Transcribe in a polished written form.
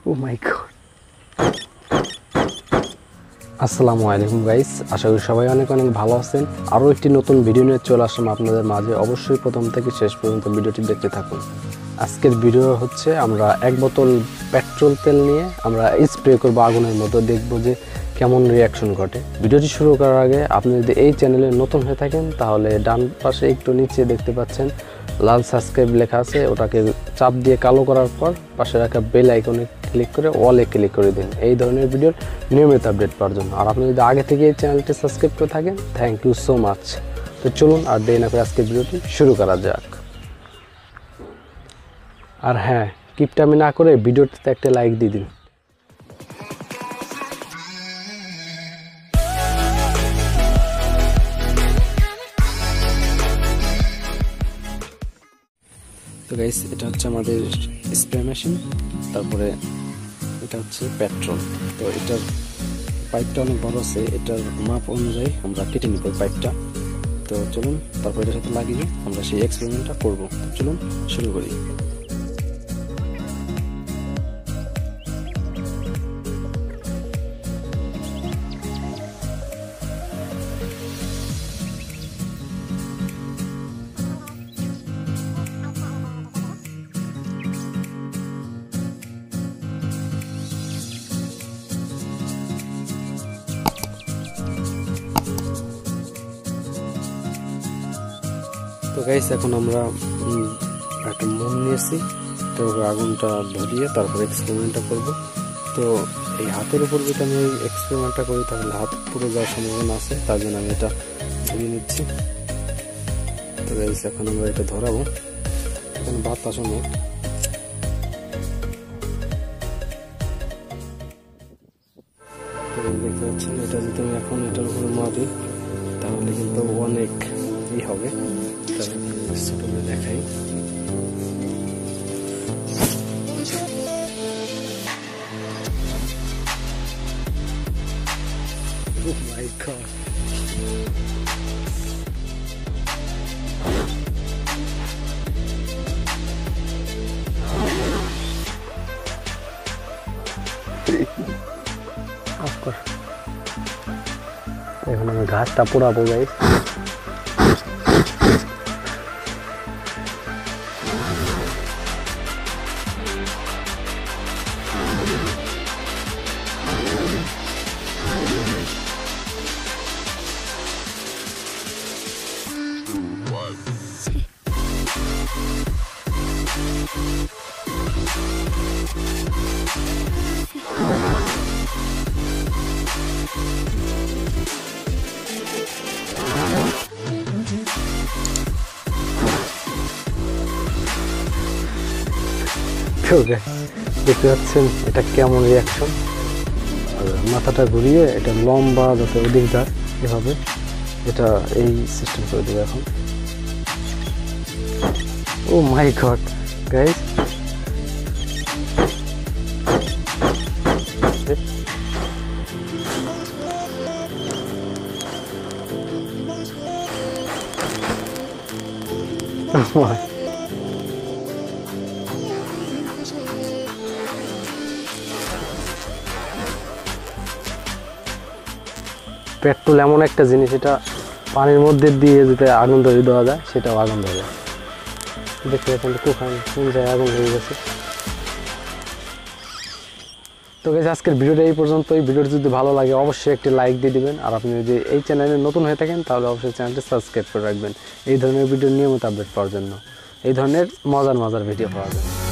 ও মাই god. আসসালামু আলাইকুম guys, আশা করি সবাই অনেক ভালো আছেন। আরও একটি নতুন ভিডিও নিয়ে চলে আসলাম আপনাদের মাঝে। অবশ্যই প্রথম থেকে শেষ পর্যন্ত ভিডিওটি দেখতে থাকুন। আজকের ভিডিও হচ্ছে আমরা এক বোতল পেট্রোল তেল নিয়ে আমরা স্প্রে করবো আগুনের মতো, দেখবো যে কেমন রিয়াকশন ঘটে। ভিডিওটি শুরু করার আগে আপনি যদি এই চ্যানেলে নতুন হয়ে থাকেন তাহলে ডান পাশে একটু নিচে দেখতে পাচ্ছেন লাল সাবস্ক্রাইব লেখা আছে, ওটাকে চাপ দিয়ে কালো করার পর পাশে রাখা বেল আইকনে ক্লিক করে অলে ক্লিক করে দিন এই ধরনের ভিডিওর নিয়মিত আপডেট পাওয়ার জন্য। আর আপনি যদি আগে থেকে এই চ্যানেলটি সাবস্ক্রাইব করে থাকেন, থ্যাংক ইউ সো মাচ। তো চলুন আর দেরি না করে আজকের ভিডিওটি শুরু করা যাক। আর হ্যাঁ, কিপটামি না করে ভিডিওটিতে একটা লাইক দিয়ে দিন। তো গাইস, এটা হচ্ছে আমাদের স্প্রে মেশিন, তারপরে এটা হচ্ছে পেট্রোল। তো এটার পাইপটা অনেক বড় আছে, এটার মাপ অনুযায়ী আমরা কেটে নিব পাইপটা। তো চলুন তারপর এটার সাথে লাগিয়ে আমরা সেই এক্সপেরিমেন্টটা করব। চলুন শুরু করি। তো গাইস, এখন আমরা একটা মোম নিয়েছি, তো আগুনটা ধরিয়ে তারপর এক্সপেরিমেন্টটা করব। তো এই হাতের উপর যদি আমি এক্সপেরিমেন্টটা করি তাহলে হাত পুড়ে যাওয়ার সম্ভাবনা আছে, তার জন্য আমি এটা ধরিয়ে নিচ্ছি। তো গাইস, এখন আমরা এটা ধরাবো, এখানে বাতাস অনেক। তো দেখতে পাচ্ছেন, এটা যদি আমি এখন এটার উপরে মারি তাহলে কিন্তু অনেক হবে। ছোট করে দেখাই। Oh my God. এখন আমি ঘাসটা পোড়াবো গাইস। দেখতে পাচ্ছেন এটা কেমন রিয়াকশন। মাথাটা ঘুরিয়ে এটা লম্বা যাতে ওদিক যায়, এভাবে এটা এই সিস্টেম করে দেবে এখন। ও মাই গড গাইস, পেট্রোল এমন একটা জিনিস, এটা পানির মধ্যে দিয়ে যদি আগুন ধরে দেওয়া যায় সেটাও আগুন ধরে যায়। দেখতে পাচ্ছেন কোন জায়গায় আগুন হয়ে গেছে। তো গাইস, আজকের ভিডিওটা এই পর্যন্তই। ভিডিওটা যদি ভালো লাগে অবশ্যই একটি লাইক দিয়ে দিবেন। আর আপনি যদি এই চ্যানেলে নতুন হয়ে থাকেন তাহলে অবশ্যই চ্যানেলটি সাবস্ক্রাইব করে রাখবেন এই ধরনের ভিডিও নিয়মিত আপডেট পাওয়ার জন্য, এই ধরনের মজার ভিডিও পাওয়ার জন্য।